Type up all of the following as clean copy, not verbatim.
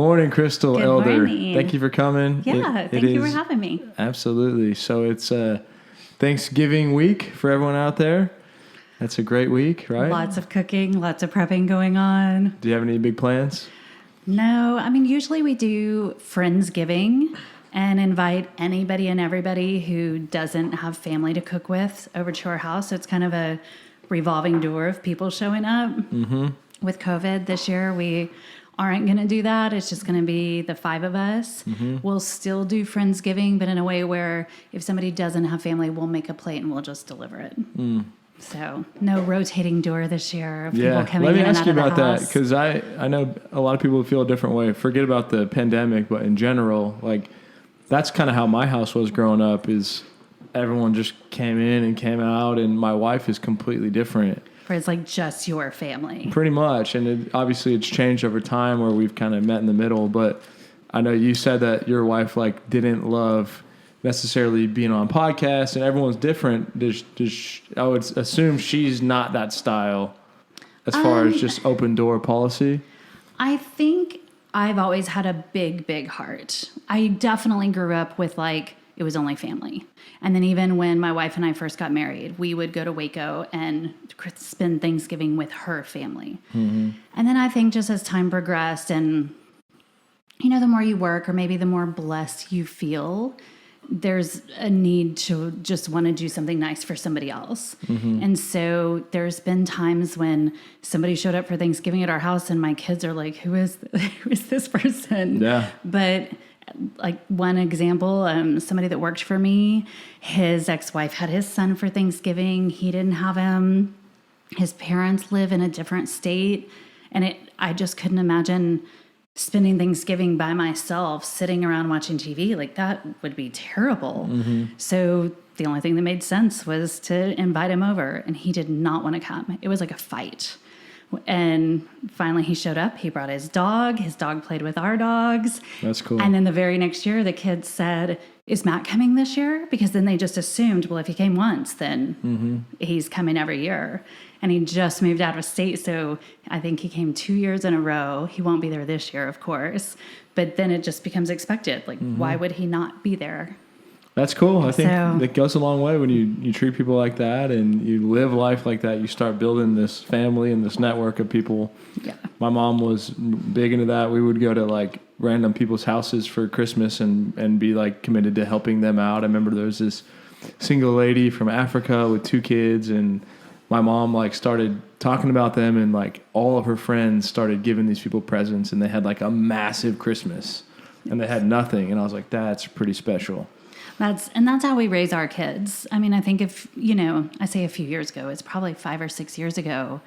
morning, Crystal Good Elder. morning. Thank you for coming. Yeah, thank you for having me. Absolutely. So it's Thanksgiving week for everyone out there. That's a great week, right? Lots of cooking, lots of prepping going on. Do you have any big plans? No, I mean, usually we do Friendsgiving and invite anybody and everybody who doesn't have family to cook with over to our house. So it's kind of a revolving door of people showing up. Mm-hmm. With COVID this year, we aren't going to do that. It's just going to be the five of us. Mm-hmm. We'll still do Friendsgiving, but in a way where if somebody doesn't have family, we'll make a plate and we'll just deliver it. Mm. So no rotating door this year of people coming in and out of the house. Let me ask you about that, because I know a lot of people feel a different way. Forget about the pandemic, but in general, like that's kind of how my house was growing up, is everyone just came in and came out, and my wife is completely different. Where it's like just your family. Pretty much. And obviously it's changed over time where we've kind of met in the middle. But I know you said that your wife like didn't love necessarily being on podcasts, and everyone's different. I would assume she's not that style as far as just open door policy. I think I've always had a big, big heart. I definitely grew up with like, it was only family. And then even when my wife and I first got married, we would go to Waco and spend Thanksgiving with her family. Mm-hmm. And then I think just as time progressed and, you know, the more you work or maybe the more blessed you feel, there's a need to just want to do something nice for somebody else. Mm-hmm. And so there's been times when somebody showed up for Thanksgiving at our house and my kids are like, who is this person? Yeah. But like one example, somebody that worked for me, his ex-wife had his son for Thanksgiving. He didn't have him. His parents live in a different state. And I just couldn't imagine spending Thanksgiving by myself, sitting around watching TV. Like that would be terrible. Mm-hmm. So the only thing that made sense was to invite him over. And he did not want to come. It was like a fight. And finally he showed up. He brought his dog. His dog played with our dogs. That's cool. And then the very next year, the kids said, is Matt coming this year? Because then they just assumed, well, if he came once, then he's coming every year. And he just moved out of state. So I think he came 2 years in a row. He won't be there this year, of course. But then it just becomes expected. Like, why would he not be there? That's cool. I think that goes a long way when you treat people like that and you live life like that. You start building this family and this network of people. Yeah. My mom was big into that. We would go to like random people's houses for Christmas and be like committed to helping them out. I remember there was this single lady from Africa with 2 kids, and my mom like started talking about them, and like all of her friends started giving these people presents, and they had like a massive Christmas and they had nothing. And I was like, that's pretty special. That's how we raise our kids. I mean, I think if, you know, I say a few years ago, it's probably 5 or 6 years ago.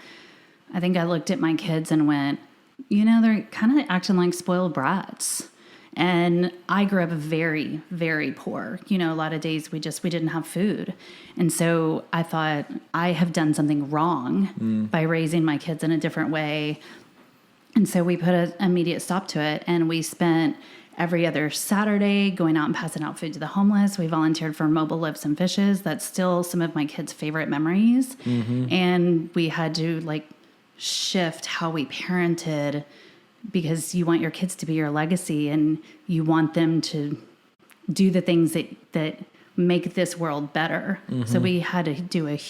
I think I looked at my kids and went, you know, they're kind of acting like spoiled brats. And I grew up very, very poor. You know, a lot of days we didn't have food. And so I thought I have done something wrong by raising my kids in a different way. And so we put an immediate stop to it. And we spent every other Saturday going out and passing out food to the homeless. We volunteered for Mobile Lives and Fishes. That's still some of my kids' favorite memories. Mm-hmm. And we had to like shift how we parented, because you want your kids to be your legacy and you want them to do the things that make this world better. Mm-hmm. So we had to do a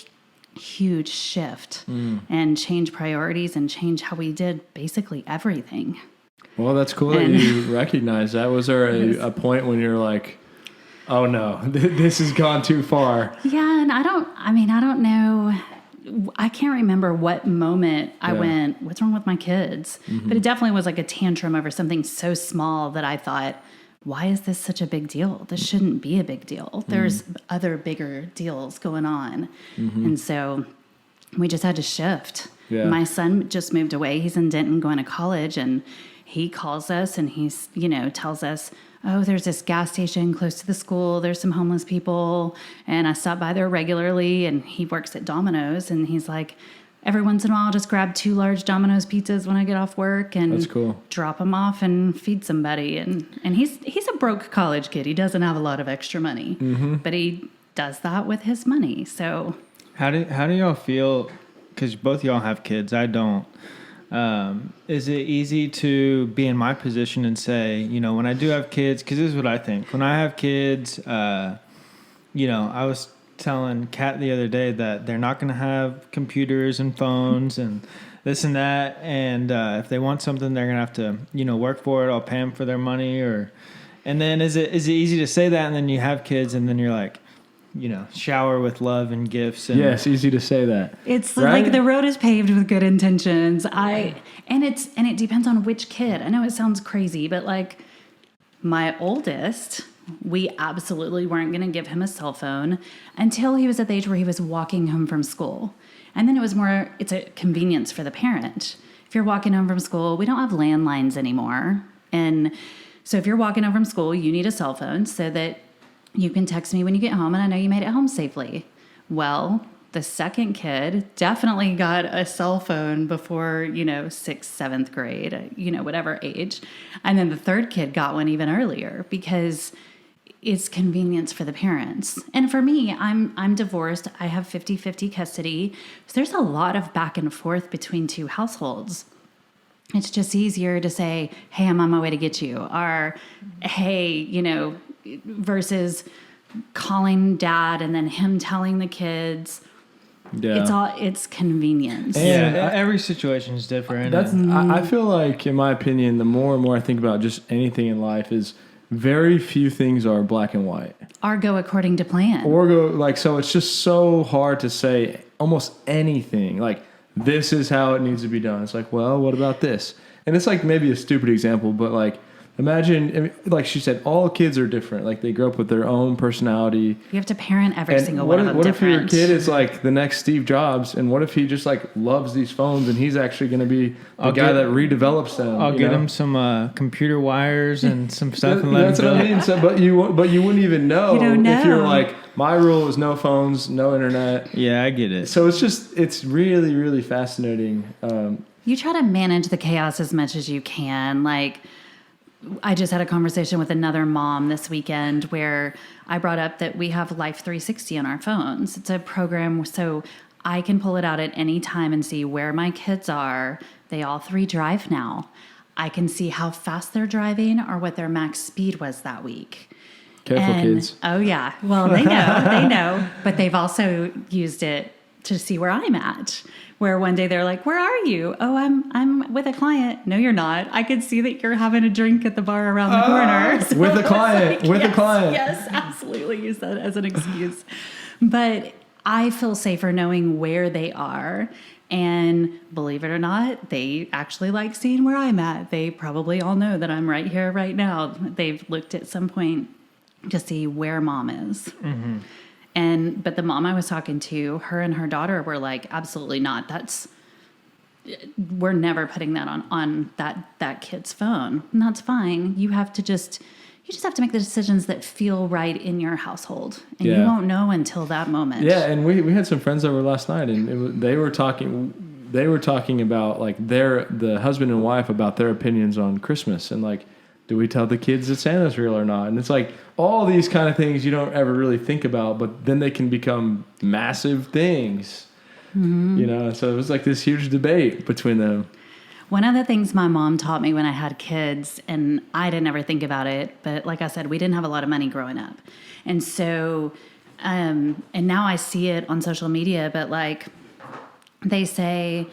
huge shift and change priorities and change how we did basically everything. Well, that's cool that you recognize that. Was there a point when you're like, oh no, this has gone too far? Yeah, and I don't know. I can't remember what moment I went, what's wrong with my kids? Mm-hmm. But it definitely was like a tantrum over something so small that I thought, why is this such a big deal? This shouldn't be a big deal. There's other bigger deals going on. Mm-hmm. And so we just had to shift. Yeah. My son just moved away. He's in Denton going to college, and he calls us and he's, you know, tells us, oh, there's this gas station close to the school. There's some homeless people. And I stop by there regularly, and he works at Domino's, and he's like, every once in a while, I'll just grab 2 large Domino's pizzas when I get off work and That's cool. Drop them off and feed somebody. And he's a broke college kid. He doesn't have a lot of extra money, but he does that with his money. So how do y'all feel? Because both y'all have kids. I don't. Is it easy to be in my position and say, when I do have kids, because this is what I think. When I have kids, I was telling Kat the other day that they're not going to have computers and phones and this and that. And if they want something, they're going to have to, work for it. I'll pay them for their money. And then is it easy to say that? And then you have kids and then you're like, shower with love and gifts. And it's easy to say that. It's right? Like the road is paved with good intentions. And it depends on which kid. I know it sounds crazy, but like my oldest, we absolutely weren't going to give him a cell phone until he was at the age where he was walking home from school. And then it's a convenience for the parent. If you're walking home from school, we don't have landlines anymore. And so if you're walking home from school, you need a cell phone so that you can text me when you get home and I know you made it home safely. Well, the second kid definitely got a cell phone before, 6th, 7th grade, whatever age. And then the third kid got one even earlier because it's convenience for the parents. And for me, I'm divorced. I have 50-50 custody. So there's a lot of back and forth between two households. It's just easier to say, hey, I'm on my way to get you. Or, hey, versus calling dad and then him telling the kids. Yeah. It's convenience. And every situation is different. I feel like, in my opinion, the more and more I think about just anything in life is very few things are black and white. Or go according to plan. So it's just so hard to say almost anything. Like, this is how it needs to be done. It's like, well, what about this? And it's like maybe a stupid example, but like, imagine, like she said, all kids are different. Like they grow up with their own personality. You have to parent every single one of them different. What if your kid is like the next Steve Jobs, and what if he just like loves these phones and he's actually going to be the guy that redevelops them? I'll get him some computer wires and some stuff and let him what I mean. So, but you wouldn't even know, you don't know if you're like, my rule is no phones, no internet. Yeah, I get it. So it's really, really fascinating. You try to manage the chaos as much as you can. Like, I just had a conversation with another mom this weekend where I brought up that we have Life 360 on our phones. It's a program so I can pull it out at any time and see where my kids are. They all three drive now. I can see how fast they're driving or what their max speed was that week. Careful, kids. Oh, yeah. Well, they know. But they've also used it to see where I'm at. Where one day they're like, where are you? Oh, I'm with a client. No, you're not. I could see that you're having a drink at the bar around the corner. So with a client. A client. Yes, absolutely. Use that as an excuse. But I feel safer knowing where they are. And believe it or not, they actually like seeing where I'm at. They probably all know that I'm right here, right now. They've looked at some point to see where mom is. Mm-hmm. But the mom I was talking to, her and her daughter were like, absolutely not. We're never putting that on that kid's phone. And that's fine. You just have to make the decisions that feel right in your household. And you won't know until that moment. Yeah. And we had some friends over last night and they were talking about like the husband and wife about their opinions on Christmas and like, do we tell the kids that Santa's real or not? And it's like all these kind of things you don't ever really think about, but then they can become massive things, So it was like this huge debate between them. One of the things my mom taught me when I had kids, and I didn't ever think about it, but like I said, we didn't have a lot of money growing up. And so, and now I see it on social media, but like they say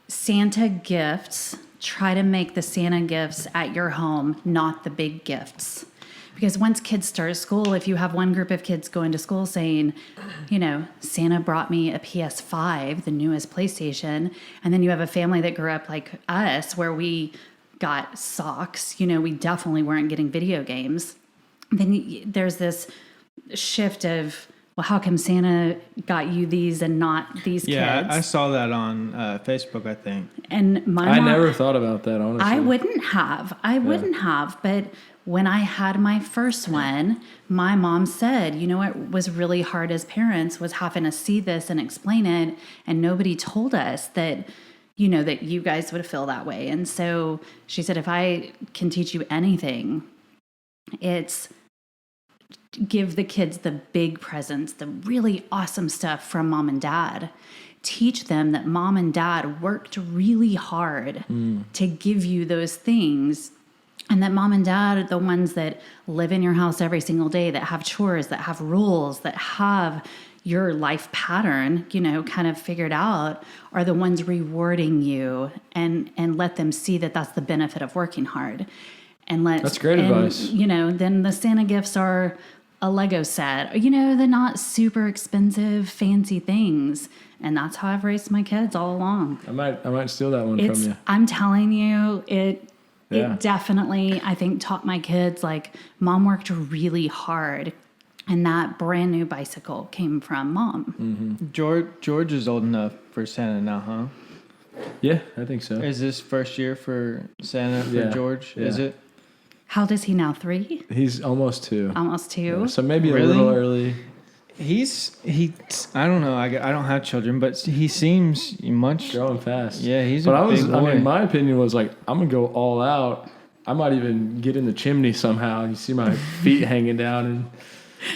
Santa gifts, try to make the Santa gifts at your home, not the big gifts. Because once kids start school, if you have one group of kids going to school saying, Santa brought me a PS5, the newest PlayStation, and then you have a family that grew up like us where we got socks, we definitely weren't getting video games. Then there's this shift of, well, how come Santa got you these and not these kids? Yeah, I saw that on Facebook, I think. And I never thought about that, honestly. I wouldn't have. But when I had my first one, my mom said, what was really hard as parents was having to see this and explain it. And nobody told us that, that you guys would feel that way. And so she said, if I can teach you anything, it's give the kids the big presents, the really awesome stuff from mom and dad. teach them that mom and dad worked really hard to give you those things. And that mom and dad are the ones that live in your house every single day, that have chores, that have rules, that have your life pattern, kind of figured out, are the ones rewarding you, and let them see that that's the benefit of working hard. And that's great advice. Then the Santa gifts are a Lego set, the not super expensive, fancy things. And that's how I've raised my kids all along. I might steal that one from you. I'm telling you, it definitely, I think, taught my kids, like, mom worked really hard. And that brand new bicycle came from mom. Mm-hmm. George is old enough for Santa now, huh? Yeah, I think so. Is this first year for Santa for George? Yeah. Is it? How old is he now? 3? He's almost 2. Almost 2. Yeah, so maybe a little early. He I don't know. I don't have children, but he seems much growing fast. Yeah, he's a big boy. I mean, my opinion was like, I'm gonna go all out. I might even get in the chimney somehow. You see my feet hanging down and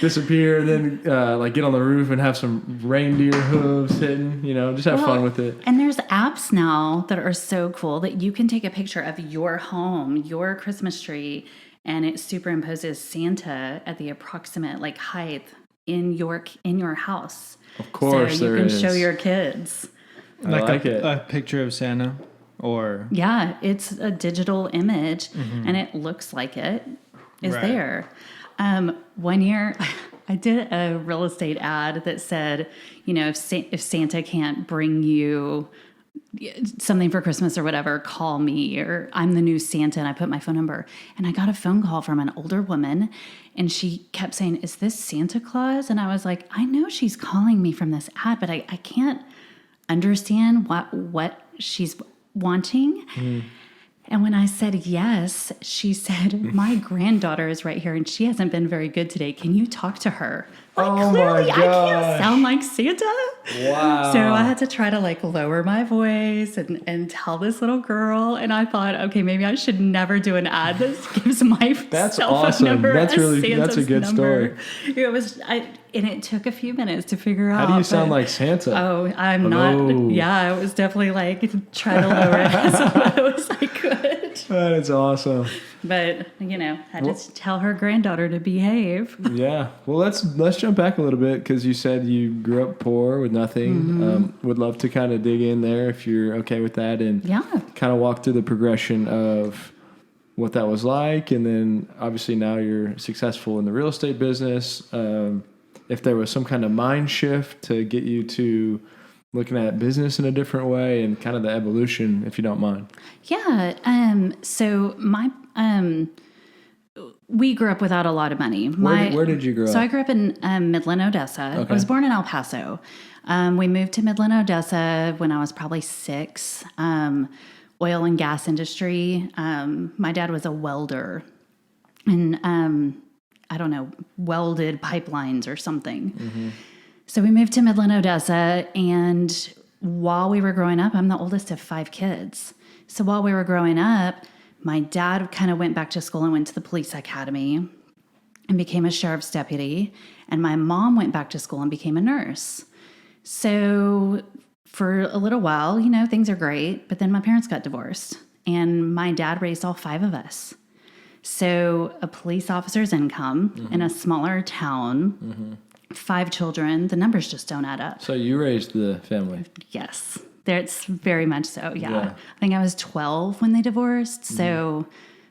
disappear, and then like get on the roof and have some reindeer hooves hitting. Just have fun with it. And there's apps now that are so cool that you can take a picture of your home, your Christmas tree, and it superimposes Santa at the approximate height in your house. Of course, so you can show your kids. A picture of Santa, or it's a digital image, and it looks like it is there. One year, I did a real estate ad that said, if Santa can't bring you something for Christmas or whatever, call me, or I'm the new Santa, and I put my phone number. And I got a phone call from an older woman, and she kept saying, "Is this Santa Claus?" And I was like, I know she's calling me from this ad, but I can't understand what she's wanting. And when I said yes, she said, "My granddaughter is right here and she hasn't been very good today. Can you talk to her?" Clearly, I can't sound like Santa. Wow. So I had to try to lower my voice and tell this little girl. And I thought, okay, maybe I should never do an ad that gives my cell phone number. That's a good number. Story. And it took a few minutes to figure out. How do you sound like Santa? Oh, I'm not. Yeah, I was definitely try to lower it as low as I could. That is awesome. But had to tell her granddaughter to behave. Yeah. Well, let's jump back a little bit, because you said you grew up poor with nothing. Would love to kind of dig in there if you're okay with that, and kind of walk through the progression of what that was like, and then obviously now you're successful in the real estate business. If there was some kind of mind shift to get you to looking at business in a different way, and kind of the evolution, if you don't mind. Yeah. So we grew up without a lot of money. Where did you grow up? So I grew up in Midland, Odessa. Okay. I was born in El Paso. We moved to Midland, Odessa when I was probably 6. Oil and gas industry. My dad was a welder, and I don't know, welded pipelines or something. So we moved to Midland, Odessa, and while we were growing up, I'm the oldest of 5 kids. So while we were growing up, my dad kind of went back to school and went to the police academy and became a sheriff's deputy. And my mom went back to school and became a nurse. So for a little while, things are great. But then my parents got divorced, and my dad raised all 5 of us. So a police officer's income in a smaller town, 5 children, the numbers just don't add up. So you raised the family? Yes. It's very much so, yeah. I think I was 12 when they divorced. So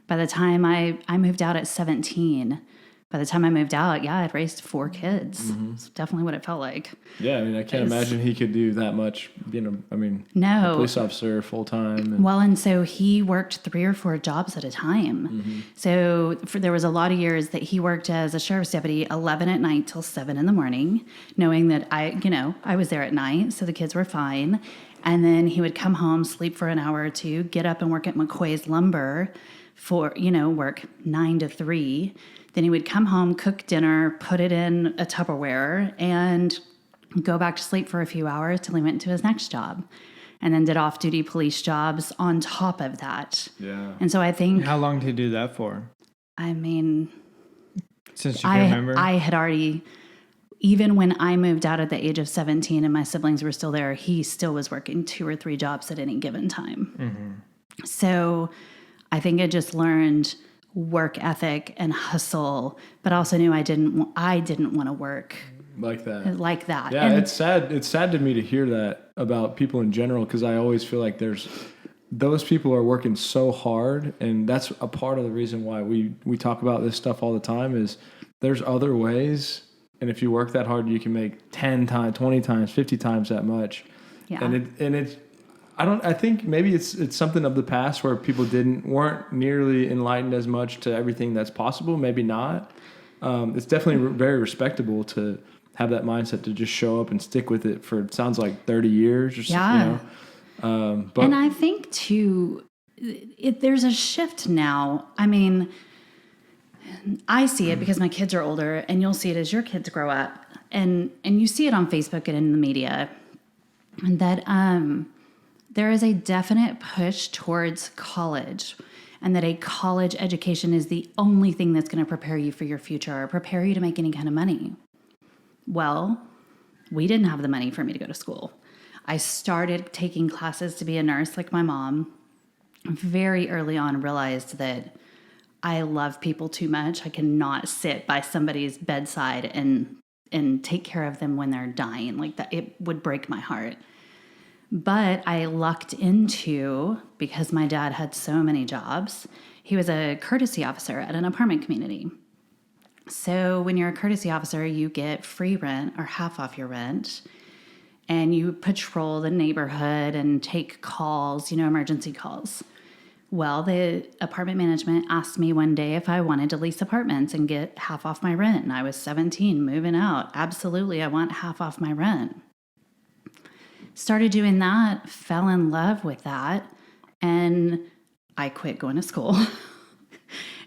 by the time I moved out at 17, by the time I moved out, I'd raised 4 kids. It's definitely what it felt like. Yeah, I mean, I can't imagine he could do that much, no. A police officer full time. Well, and so he worked 3 or 4 jobs at a time. So there was a lot of years that he worked as a sheriff's deputy 11 at night till 7 in the morning, knowing that I was there at night, so the kids were fine. And then he would come home, sleep for an hour or 2, get up and work at McCoy's Lumber for, work 9 to 3. Then he would come home, cook dinner, put it in a Tupperware, and go back to sleep for a few hours till he went to his next job. And then did off-duty police jobs on top of that. Yeah. And so I think... How long did he do that for? I mean... Since you can remember? I had already... even when I moved out at the age of 17 and my siblings were still there, he still was working 2 or 3 jobs at any given time. Mm-hmm. So I think I just learned work ethic and hustle, but also knew I didn't want to work like that. Yeah, and it's sad. It's sad to me to hear that about people in general, because I always feel like those people are working so hard, and that's a part of the reason why we talk about this stuff all the time. Is there's other ways, and if you work that hard, you can make 10 times, 20 times, 50 times that much. Yeah, and it's. I think maybe it's something of the past where people weren't nearly enlightened as much to everything that's possible. Maybe not. It's definitely very respectable to have that mindset to just show up and stick with it for, it sounds like 30 years or something. But, and I think too, there's a shift now. I mean, I see it because my kids are older, and you'll see it as your kids grow up, and you see it on Facebook and in the media, that there is a definite push towards college, and that a college education is the only thing that's going to prepare you for your future or prepare you to make any kind of money. Well, we didn't have the money for me to go to school. I started taking classes to be a nurse like my mom. Very early on realized that I love people too much. I cannot sit by somebody's bedside and take care of them when they're dying like that. It would break my heart. But I lucked into, because my dad had so many jobs, he was a courtesy officer at an apartment community. So when you're a courtesy officer, you get free rent or half off your rent, and you patrol the neighborhood and take calls, emergency calls. Well, the apartment management asked me one day if I wanted to lease apartments and get half off my rent. And I was 17, moving out. Absolutely, I want half off my rent. Started doing that, fell in love with that, and I quit going to school.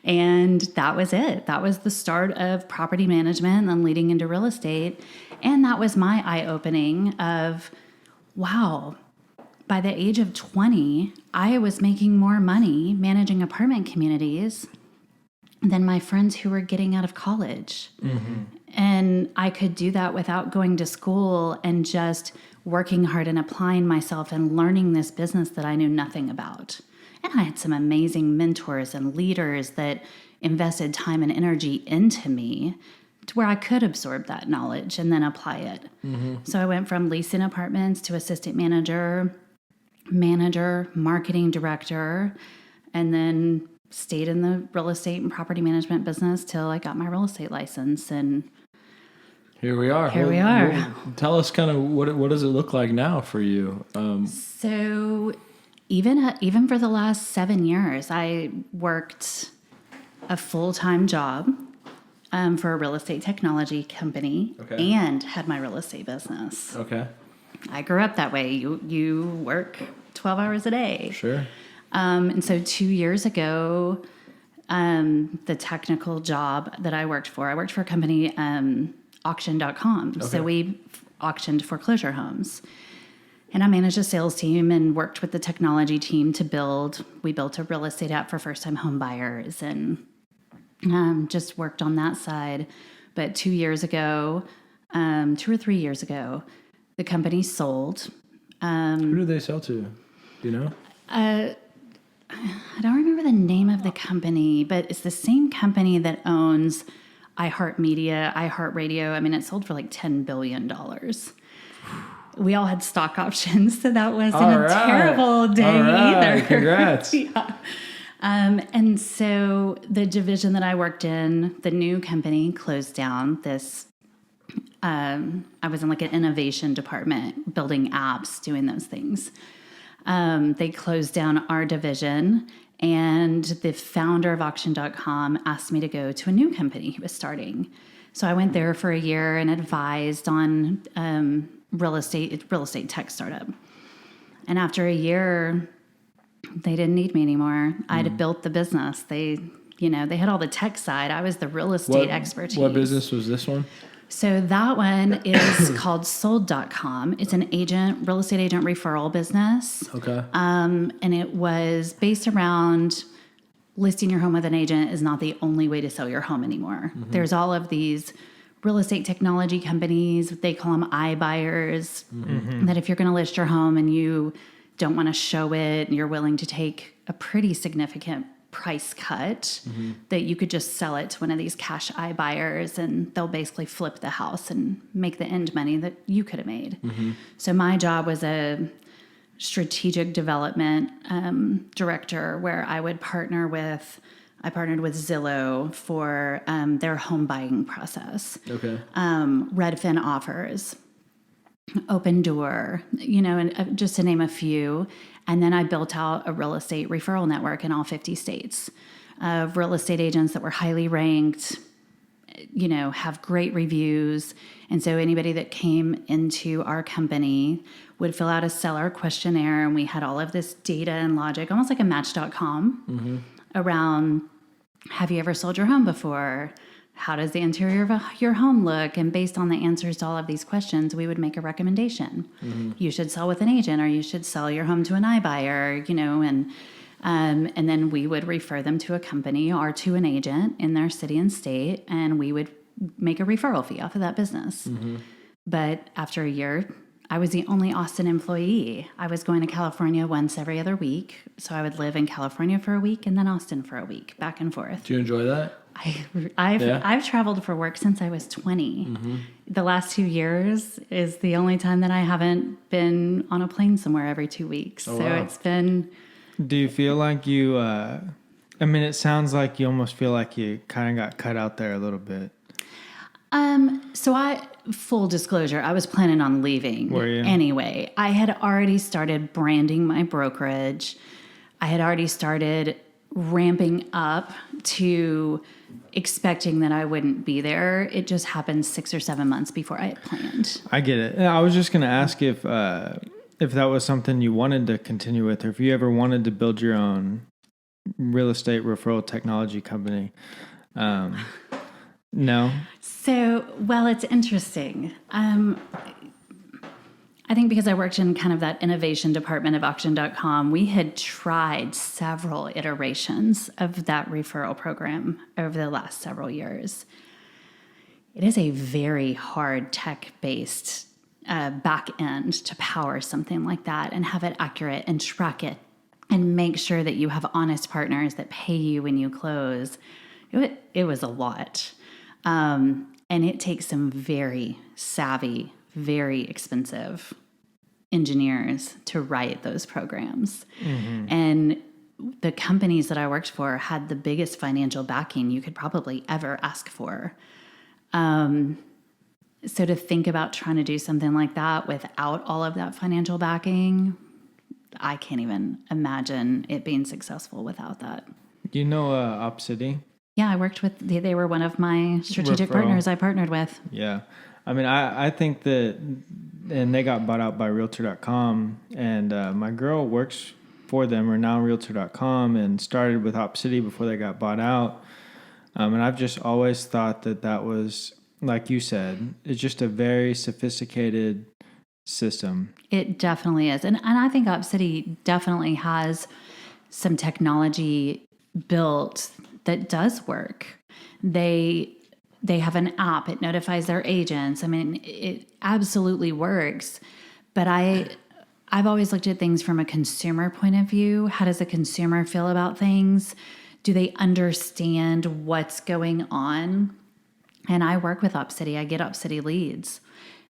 And that was it. That was the start of property management and then leading into real estate. And that was my eye-opening of, wow, by the age of 20, I was making more money managing apartment communities than my friends who were getting out of college. Mm-hmm. And I could do that without going to school and just working hard and applying myself and learning this business that I knew nothing about. And I had some amazing mentors and leaders that invested time and energy into me to where I could absorb that knowledge and then apply it. Mm-hmm. So I went from leasing apartments to assistant manager, marketing director, and then stayed in the real estate and property management business till I got my real estate license. And here we are. Well, tell us kind of what does it look like now for you? So even for the last 7 years, I worked a full-time job for a real estate technology company, and had my real estate business. Okay. I grew up that way. You work 12 hours a day. Sure. And so 2 years ago, the technical job that I worked for a company, auction.com. Okay. So we auctioned foreclosure homes. And I managed a sales team and worked with the technology team we built a real estate app for first-time home buyers, and just worked on that side. But 2 years ago, 2 or 3 years ago, the company sold. Who did they sell to? Do you know? I don't remember the name of the company, but it's the same company that owns iHeartMedia, iHeartRadio. I mean, it sold for like $10 billion. We all had stock options, so that wasn't a terrible day either. Congrats. Yeah. And so the division that I worked in, the new company, closed down. I was in like an innovation department, building apps, doing those things. They closed down our division, and the founder of auction.com asked me to go to a new company he was starting. So I went there for a year and advised on real estate tech startup. And after a year, they didn't need me anymore. I'd built the business. They had all the tech side. I was the real estate expertise. What business was this one? So that one is called sold.com. It's an real estate agent referral business. Okay. And it was based around listing your home with an agent is not the only way to sell your home anymore. Mm-hmm. There's all of these real estate technology companies, they call them iBuyers, that if you're going to list your home and you don't want to show it, you're willing to take a pretty significant price cut, that you could just sell it to one of these cash iBuyers and they'll basically flip the house and make the end money that you could have made. So my job was a strategic development director where I partnered with Zillow for their home buying process. Okay. Redfin offers, Open Door, and just to name a few. And then I built out a real estate referral network in all 50 states of real estate agents that were highly ranked, have great reviews. And so anybody that came into our company would fill out a seller questionnaire, and we had all of this data and logic, almost like a Match.com, around, have you ever sold your home before? How does the interior of your home look? And based on the answers to all of these questions, we would make a recommendation. You should sell with an agent, or you should sell your home to an iBuyer, and then we would refer them to a company or to an agent in their city and state, and we would make a referral fee off of that business. But after a year, I was the only Austin employee. I was going to California once every other week. So I would live in California for a week and then Austin for a week, back and forth. Do you enjoy that? I've traveled for work since I was 20. The last 2 years is the only time that I haven't been on a plane somewhere every 2 weeks. It's been... Do you feel like you, it sounds like you almost feel like you kind of got cut out there a little bit. Full disclosure, I was planning on leaving. Were you? Anyway. I had already started branding my brokerage. I had already started ramping up to expecting that I wouldn't be there. It just happened 6 or 7 months before I had planned. I get it. I was just going to ask if that was something you wanted to continue with, or if you ever wanted to build your own real estate referral technology company. No. So, it's interesting. I think because I worked in kind of that innovation department of auction.com, we had tried several iterations of that referral program over the last several years. It is a very hard tech-based back end to power something like that and have it accurate and track it and make sure that you have honest partners that pay you when you close. It was a lot. And it takes some very savvy, very expensive engineers to write those programs. And the companies that I worked for had the biggest financial backing you could probably ever ask for. So to think about trying to do something like that without all of that financial backing, I can't even imagine it being successful without that. Do you know OpCity? Yeah, I worked with, they were one of my strategic partners I partnered with. Yeah. I think that, and they got bought out by Realtor.com, and my girl works for them, or now Realtor.com, and started with OpCity before they got bought out. And I've just always thought that was, like you said, it's just a very sophisticated system. It definitely is. And I think OpCity definitely has some technology built that does work. They have an app. It notifies their agents. It absolutely works. But I've always looked at things from a consumer point of view. How does a consumer feel about things? Do they understand what's going on? And I work with OpCity. I get OpCity leads.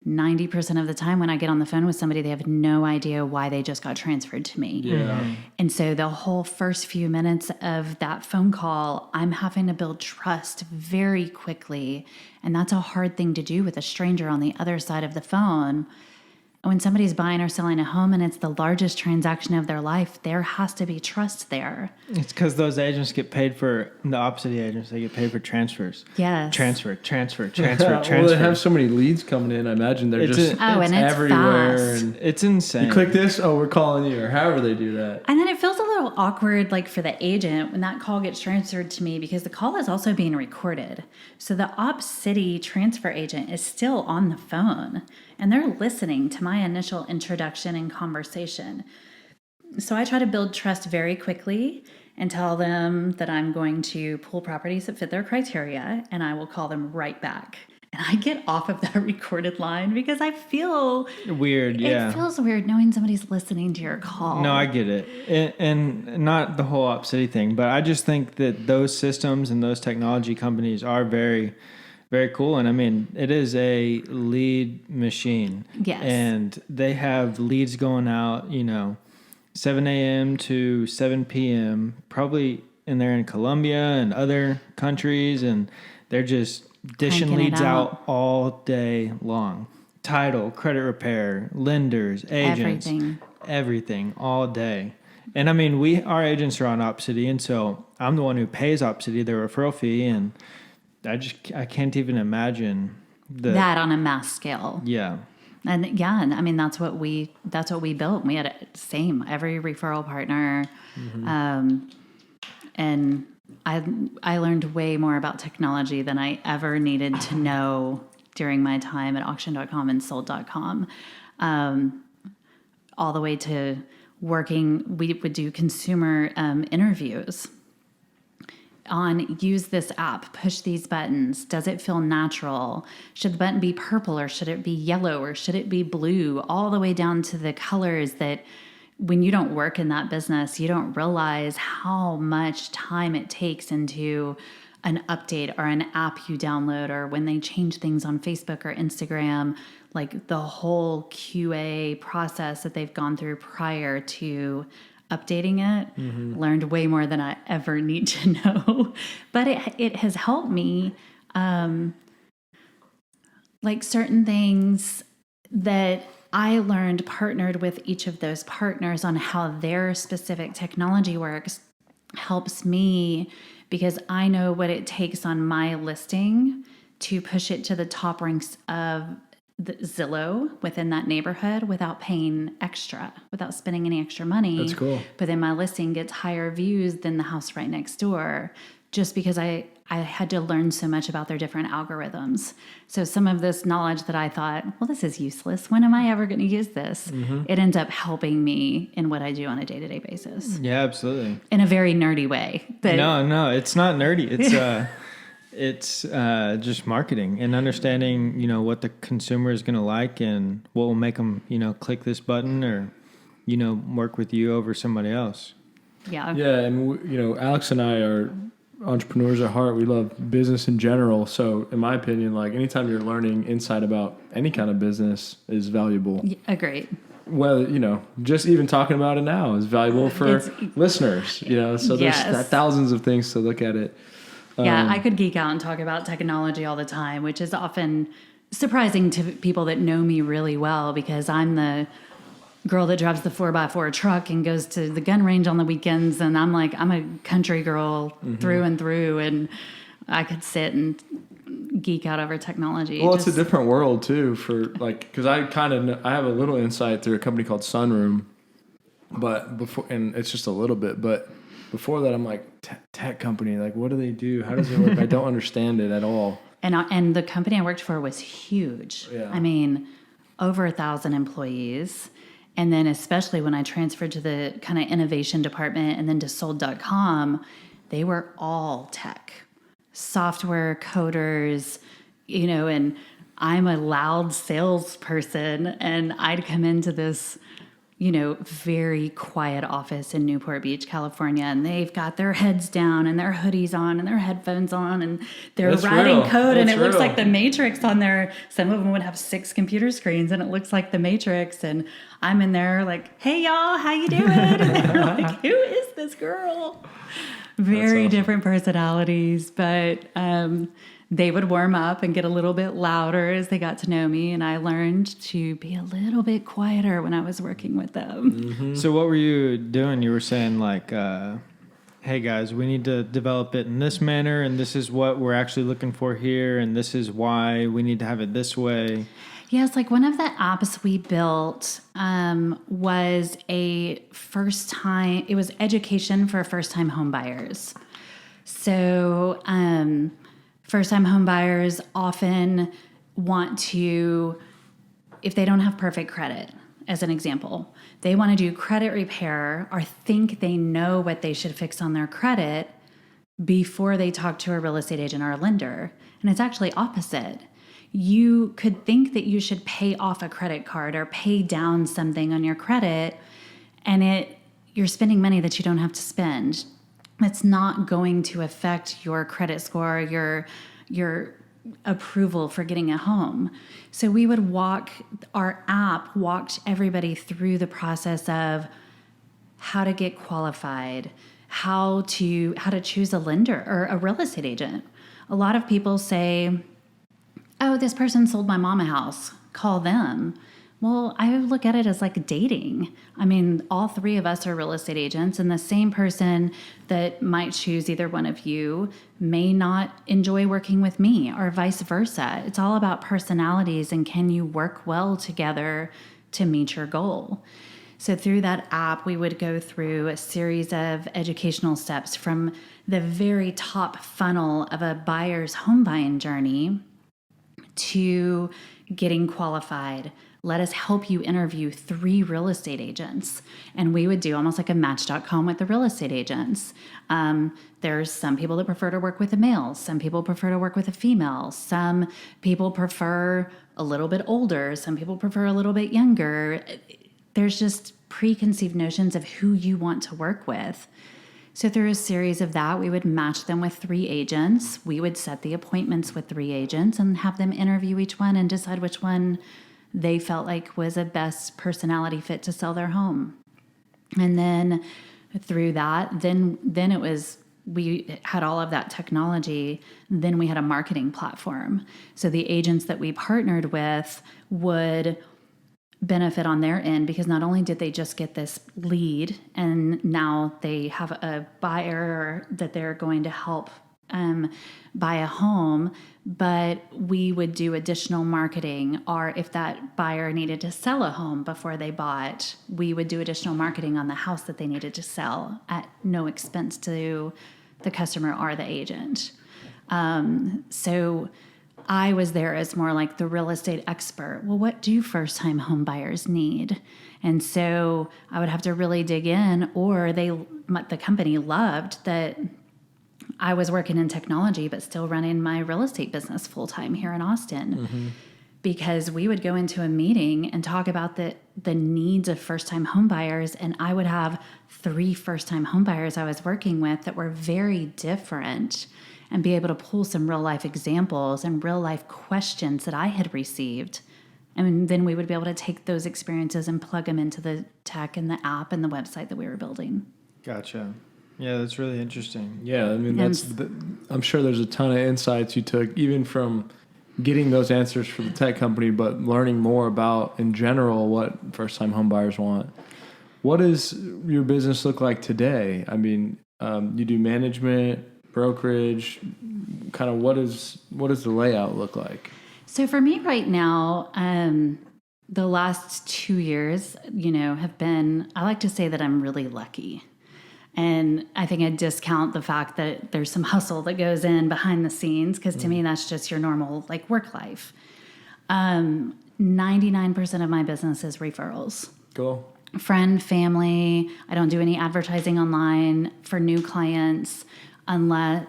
90% of the time when I get on the phone with somebody, they have no idea why they just got transferred to me. Yeah. And so the whole first few minutes of that phone call, I'm having to build trust very quickly. And that's a hard thing to do with a stranger on the other side of the phone. When somebody's buying or selling a home and it's the largest transaction of their life, there has to be trust there. It's because those agents get paid for, the OpCity agents, they get paid for transfers. Yes. Transfer. Well, they have so many leads coming in. I imagine they're and it's everywhere. fast. And it's insane. you click this, we're calling you, or however they do that. And then it feels a little awkward, like for the agent, when that call gets transferred to me, because the call is also being recorded. So the OpCity transfer agent is still on the phone, and they're listening to my initial introduction and conversation. So I try to build trust very quickly and tell them that I'm going to pull properties that fit their criteria, and I will call them right back. And I get off of that recorded line because I feel weird. Yeah. It feels weird knowing somebody's listening to your call. No, I get it. And not the whole Op City thing, but I just think that those systems and those technology companies are very, very cool. And I mean, it is a lead machine. Yes. And they have leads going out, 7 a.m. to 7 p.m., probably, and they're in Colombia and other countries, and they're just dishing leads out all day long. Title, credit repair, lenders, agents, everything all day. And I mean, our agents are on Op City, and so I'm the one who pays Op City their referral fee, and I can't even imagine that on a mass scale. Yeah. And I mean, that's what we built. We had every referral partner. Mm-hmm. And I learned way more about technology than I ever needed to know during my time at auction.com and sold.com. All the way to working, we would do consumer interviews on use this app, push these buttons. Does it feel natural? Should the button be purple or should it be yellow or should it be blue? All the way down to the colors that when you don't work in that business, you don't realize how much time it takes into an update or an app you download, or when they change things on Facebook or Instagram, like the whole QA process that they've gone through prior to updating it. Mm-hmm. Learned way more than I ever need to know. But it has helped me, like certain things that I learned partnered with each of those partners on how their specific technology works helps me, because I know what it takes on my listing to push it to the top ranks of the Zillow within that neighborhood without paying extra, without spending any extra money. That's cool. But then my listing gets higher views than the house right next door, just because I had to learn so much about their different algorithms. So some of this knowledge that I thought, well, this is useless. When am I ever going to use this? Mm-hmm. It ends up helping me in what I do on a day-to-day basis. Yeah, absolutely. In a very nerdy way. But no, it's not nerdy. It's just marketing and understanding, what the consumer is going to like and what will make them, click this button or, work with you over somebody else. Yeah. Yeah. And, Alex and I are entrepreneurs at heart. We love business in general. So in my opinion, like anytime you're learning insight about any kind of business is valuable. Agreed. Well, just even talking about it now is valuable for listeners, so there's thousands of things to look at it. Yeah, I could geek out and talk about technology all the time, which is often surprising to people that know me really well, because I'm the girl that drives the 4x4 truck and goes to the gun range on the weekends. And I'm a country girl through and through. And I could sit and geek out over technology. Well, it's a different world too because I have a little insight through a company called Sunroom, and it's just a little bit, but before that I'm like, tech company, like what do they do? How does it work? I don't understand it at all. And the company I worked for was huge. Yeah. I mean, over 1,000 employees. And then especially when I transferred to the kind of innovation department and then to sold.com, they were all tech, software coders, and I'm a loud salesperson, and I'd come into this, very quiet office in Newport Beach, California, and they've got their heads down and their hoodies on and their headphones on, and they're writing code, and it looks like the Matrix on there. Some of them would have 6 computer screens, and it looks like the Matrix, and I'm in there like, hey, y'all, how you doing? And they're like, who is this girl? Very different personalities, but they would warm up and get a little bit louder as they got to know me, and I learned to be a little bit quieter when I was working with them. Mm-hmm. So what were you doing? You were saying like, hey guys, we need to develop it in this manner, and this is what we're actually looking for here, and this is why we need to have it this way. Yes, like one of the apps we built was it was education for first-time home buyers. So first-time home buyers often want to, if they don't have perfect credit, as an example, they want to do credit repair or think they know what they should fix on their credit before they talk to a real estate agent or a lender. And it's actually opposite. you could think that you should pay off a credit card or pay down something on your credit, and you're spending money that you don't have to spend. It's not going to affect your credit score, your approval for getting a home. So we would our app walked everybody through the process of how to get qualified, how to choose a lender or a real estate agent. A lot of people say, oh, this person sold my mom a house, call them. Well, I look at it as like dating. I mean, all three of us are real estate agents, and the same person that might choose either one of you may not enjoy working with me, or vice versa. It's all about personalities and can you work well together to meet your goal. So through that app, we would go through a series of educational steps from the very top funnel of a buyer's home buying journey to getting qualified. Let us help you interview 3 real estate agents. And we would do almost like a Match.com with the real estate agents. There's some people that prefer to work with a male. Some people prefer to work with a female. Some people prefer a little bit older. Some people prefer a little bit younger. There's just preconceived notions of who you want to work with. So through a series of that, we would match them with 3 agents. We would set the appointments with 3 agents and have them interview each one and decide which one they felt like was a best personality fit to sell their home. And then through that, then it was, we had all of that technology. Then we had a marketing platform. So the agents that we partnered with would benefit on their end, because not only did they just get this lead and now they have a buyer that they're going to help buy a home, but we would do additional marketing. Or if that buyer needed to sell a home before they bought, we would do additional marketing on the house that they needed to sell at no expense to the customer or the agent. So I was there as more like the real estate expert. Well, what do first-time home buyers need? And so I would have to really dig in, or the company loved that I was working in technology, but still running my real estate business full-time here in Austin. Because we would go into a meeting and talk about the needs of first-time home buyers, and I would have 3 first-time home buyers I was working with that were very different, and be able to pull some real-life examples and real-life questions that I had received. And then we would be able to take those experiences and plug them into the tech and the app and the website that we were building. Gotcha. Yeah, that's really interesting. Yeah, I mean, I'm sure there's a ton of insights you took, even from getting those answers for the tech company, but learning more about, in general, what first-time home buyers want. What does your business look like today? I mean, you do management, brokerage, kind of what does the layout look like? So for me right now, the last 2 years, have been, I like to say that I'm really lucky. And I think I discount the fact that there's some hustle that goes in behind the scenes, because to me, that's just your normal work life. 99% of my business is referrals. Cool. Friend, family. I don't do any advertising online for new clients, unless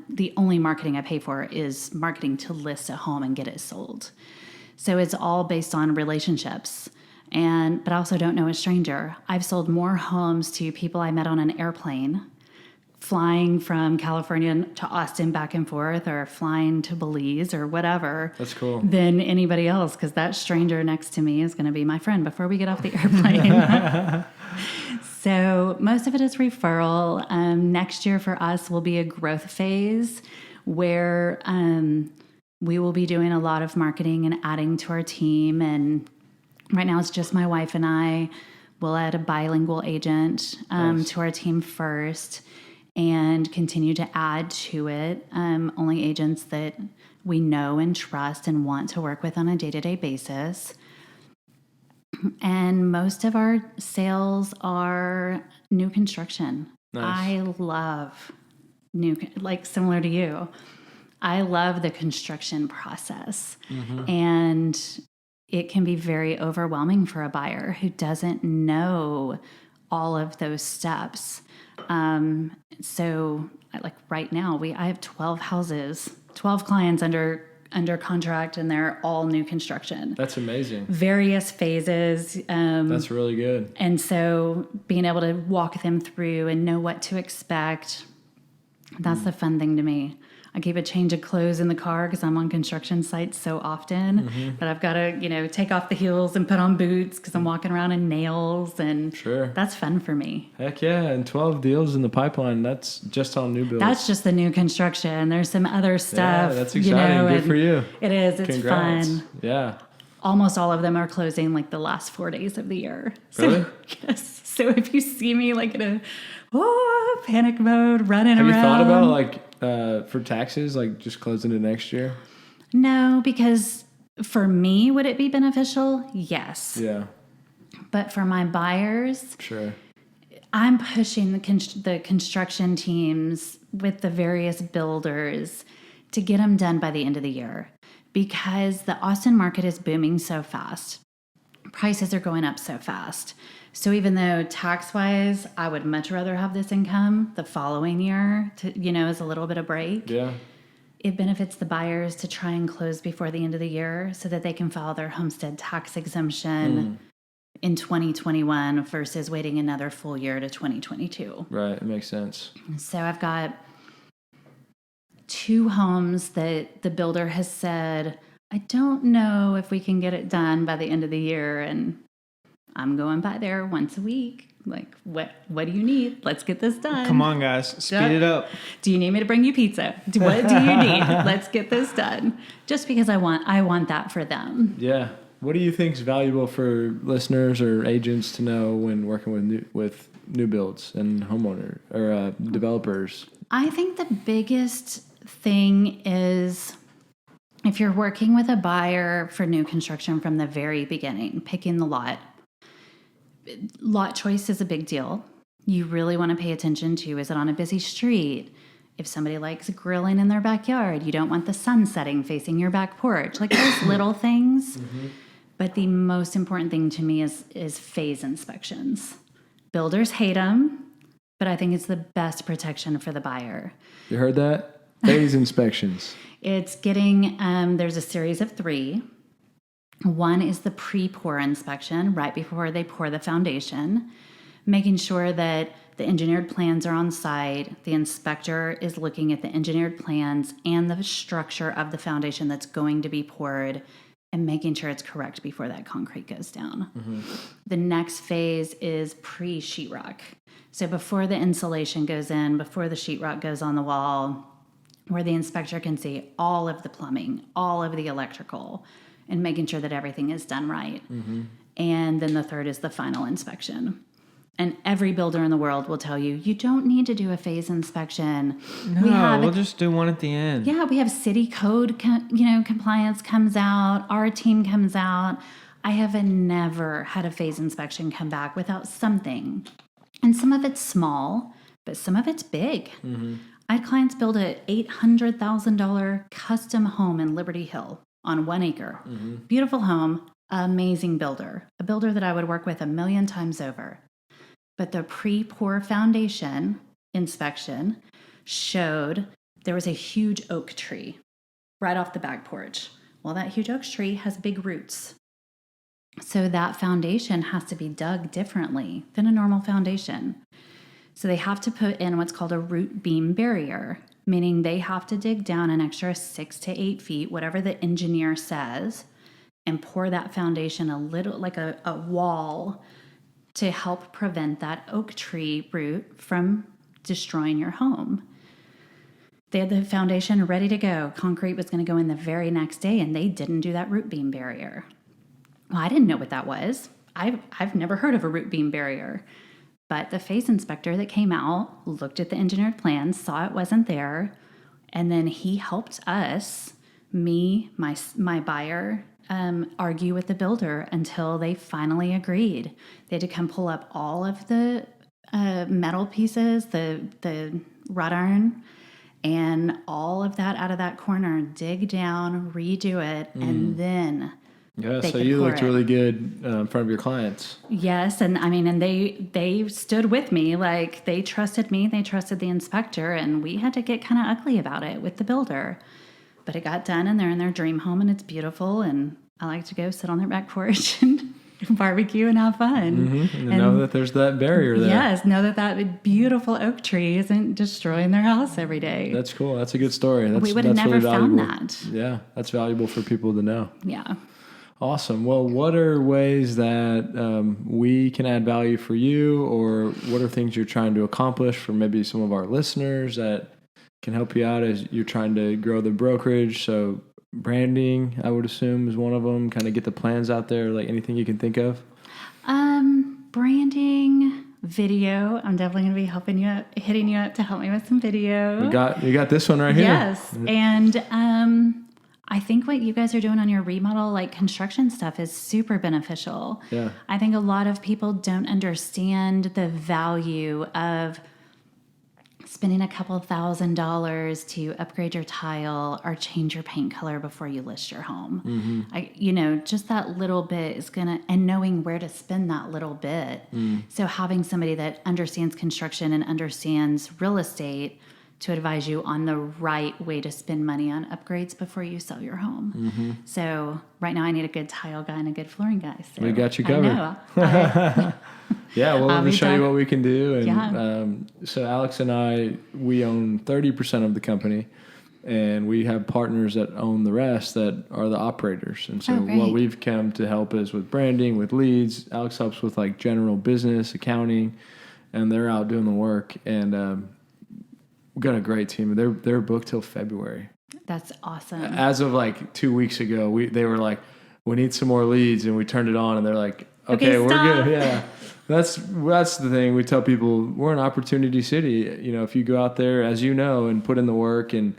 the only marketing I pay for is marketing to list a home and get it sold. So it's all based on relationships. But I also don't know a stranger. I've sold more homes to people I met on an airplane, flying from California to Austin back and forth, or flying to Belize or whatever. That's cool. Than anybody else, because that stranger next to me is going to be my friend before we get off the airplane. So most of it is referral. Next year for us will be a growth phase where we will be doing a lot of marketing and adding to our team. And right now it's just my wife and I. We'll add a bilingual agent to our team first and continue to add to it only agents that we know and trust and want to work with on a day-to-day basis. And most of our sales are new construction. Nice. I love similar to you, I love the construction process. Mm-hmm. And it can be very overwhelming for a buyer who doesn't know all of those steps. So right now I have 12 clients under under contract, and they're all new construction. That's amazing. Various phases. That's really good. And so being able to walk them through and know what to expect, that's the fun thing to me. I keep a change of clothes in the car because I'm on construction sites so often that I've got to, take off the heels and put on boots because I'm walking around in nails, and that's fun for me. Heck yeah. And 12 deals in the pipeline. That's just on new builds. That's just the new construction. There's some other stuff. Yeah, that's exciting. Good for you. It is. It's Congrats. fun. Yeah. Almost all of them are closing like the last 4 days of the year. Really? So, yes. So if you see me like in a panic mode, running around. Have you thought about like for taxes, like just closing it next year? No, because for me, would it be beneficial? Yes. Yeah. But for my buyers, sure. I'm pushing the construction teams with the various builders to get them done by the end of the year, because the Austin market is booming so fast. Prices are going up so fast. So even though tax-wise, I would much rather have this income the following year to, as a little bit of break. Yeah. It benefits the buyers to try and close before the end of the year so that they can file their homestead tax exemption in 2021 versus waiting another full year to 2022. Right. It makes sense. So I've got 2 homes that the builder has said, I don't know if we can get it done by the end of the year. And I'm going by there once a week. Like, what do you need? Let's get this done. Come on, guys. Speed it up. Do you need me to bring you pizza? What do you need? Let's get this done. Just because I want that for them. Yeah. What do you think is valuable for listeners or agents to know when working with new builds and homeowner or developers? I think the biggest thing is, if you're working with a buyer for new construction from the very beginning, picking the lot choice is a big deal. You really want to pay attention to, is it on a busy street? If somebody likes grilling in their backyard, you don't want the sun setting facing your back porch. Like those little things. But the most important thing to me is phase inspections. Builders hate them, but I think it's the best protection for the buyer. You heard that? Phase inspections. It's getting, there's a series of 3. One is the pre-pour inspection, right before they pour the foundation, making sure that the engineered plans are on site, the inspector is looking at the engineered plans and the structure of the foundation that's going to be poured, and making sure it's correct before that concrete goes down. The next phase is pre-sheetrock. So before the insulation goes in, before the sheetrock goes on the wall, where the inspector can see all of the plumbing, all of the electrical, and making sure that everything is done right. And then the third is the final inspection. And every builder in the world will tell you, you don't need to do a phase inspection. No, we'll just do one at the end. Yeah, we have city code, compliance comes out. Our team comes out. I have never had a phase inspection come back without something. And some of it's small, but some of it's big. I had clients build a $800,000 custom home in Liberty Hill on 1 acre. Beautiful home, amazing builder. A builder that I would work with 1,000,000 times over. But the pre-pour foundation inspection showed there was a huge oak tree right off the back porch. Well, that huge oak tree has big roots. So that foundation has to be dug differently than a normal foundation. So they have to put in what's called a root beam barrier, meaning they have to dig down an extra 6 to 8 feet, whatever the engineer says, and pour that foundation a little like a wall to help prevent that oak tree root from destroying your home. They had the foundation ready to go. Concrete was going to go in the very next day, and they didn't do that root beam barrier. Well, I didn't know what that was. I've never heard of a root beam barrier. But the phase inspector that came out looked at the engineered plans, saw it wasn't there, and then he helped us, me, my buyer, argue with the builder until they finally agreed. They had to come pull up all of the metal pieces, the wrought iron, and all of that out of that corner, dig down, redo it, and then yeah, so you looked really good in front of your clients. Yes, and they stood with me, like they trusted me, they trusted the inspector, and we had to get kind of ugly about it with the builder. but it got done and they're in their dream home and it's beautiful. And I like to go sit on their back porch and barbecue and have fun. And know that there's that barrier there. Yes, know that beautiful oak tree isn't destroying their house every day. That's cool. That's a good story. We would have never really found valuable. that. Yeah, that's valuable for people to know. Yeah. Awesome. Well, what are ways that we can add value for you, or what are things you're trying to accomplish for maybe some of our listeners that can help you out as you're trying to grow the brokerage? So branding, I would assume, is one of them. Kind of get the plans out there, like anything you can think of. Branding, video. I'm definitely going to be hitting you up to help me with some video. You got this one right here. Yes, and I think what you guys are doing on your remodel, like construction stuff, is super beneficial. Yeah, I think a lot of people don't understand the value of spending a couple $1,000s to upgrade your tile or change your paint color before you list your home. Just that little bit is and knowing where to spend that little bit. So having somebody that understands construction and understands real estate to advise you on the right way to spend money on upgrades before you sell your home. So right now I need a good tile guy and a good flooring guy. So we got you covered. I know. Yeah, well, let me show you what we can do. And Yeah. So Alex and I, we own 30% of the company, and we have partners that own the rest that are the operators. And so what we've come to help is with branding, with leads. Alex helps with like general business, accounting, and they're out doing the work. And we've got a great team. They're booked till February. That's awesome. As of like 2 weeks ago, they were like, we need some more leads, and we turned it on, and they're like, okay, we're good. Yeah. That's the thing. We tell people we're an opportunity city. If you go out there, as you know, and put in the work and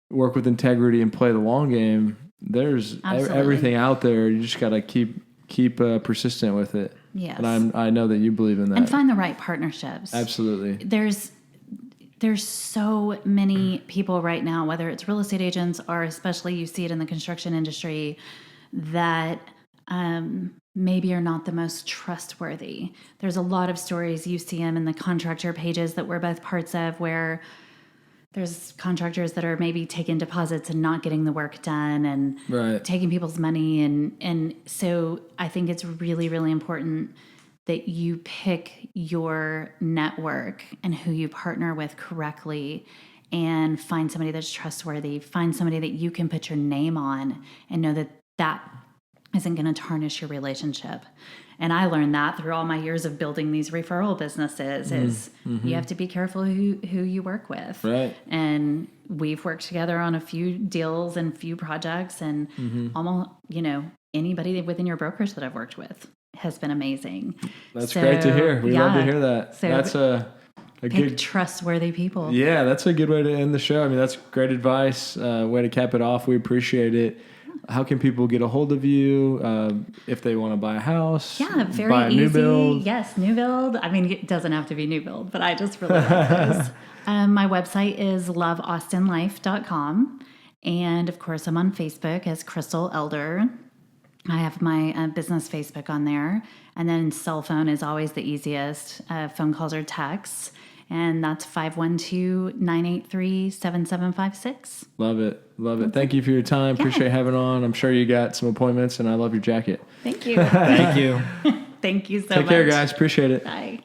work with integrity and play the long game, there's everything out there. You just got to keep persistent with it. Yes. And I know that you believe in that. And find the right partnerships. Absolutely. There's so many people right now, whether it's real estate agents or especially you see it in the construction industry, that maybe are not the most trustworthy. There's a lot of stories, you see them in the contractor pages that we're both parts of, where there's contractors that are maybe taking deposits and not getting the work done and taking people's money. And so I think it's really, really important that you pick your network and who you partner with correctly and find somebody that's trustworthy, find somebody that you can put your name on and know that that isn't going to tarnish your relationship. And I learned that through all my years of building these referral businesses is you have to be careful who you work with. Right. And we've worked together on a few deals and few projects, and almost, anybody within your brokerage that I've worked with has been amazing. That's great to hear. We love to hear that. So that's a good, trustworthy people. Yeah, that's a good way to end the show. I mean, that's great advice. Way to cap it off. We appreciate it. How can people get a hold of you if they want to buy a house? Yeah, very buy a easy. New build? Yes, new build. I mean, it doesn't have to be new build, but I just really like those. My website is loveaustinlife.com. And of course, I'm on Facebook as Crystal Elder. I have my business Facebook on there. And then cell phone is always the easiest. Phone calls or texts. And that's 512-983-7756. Love it. Thank you for your time. Yeah. Appreciate having on. I'm sure you got some appointments, and I love your jacket. Thank you. Thank you. Thank you so much. Take care, guys. Appreciate it. Bye.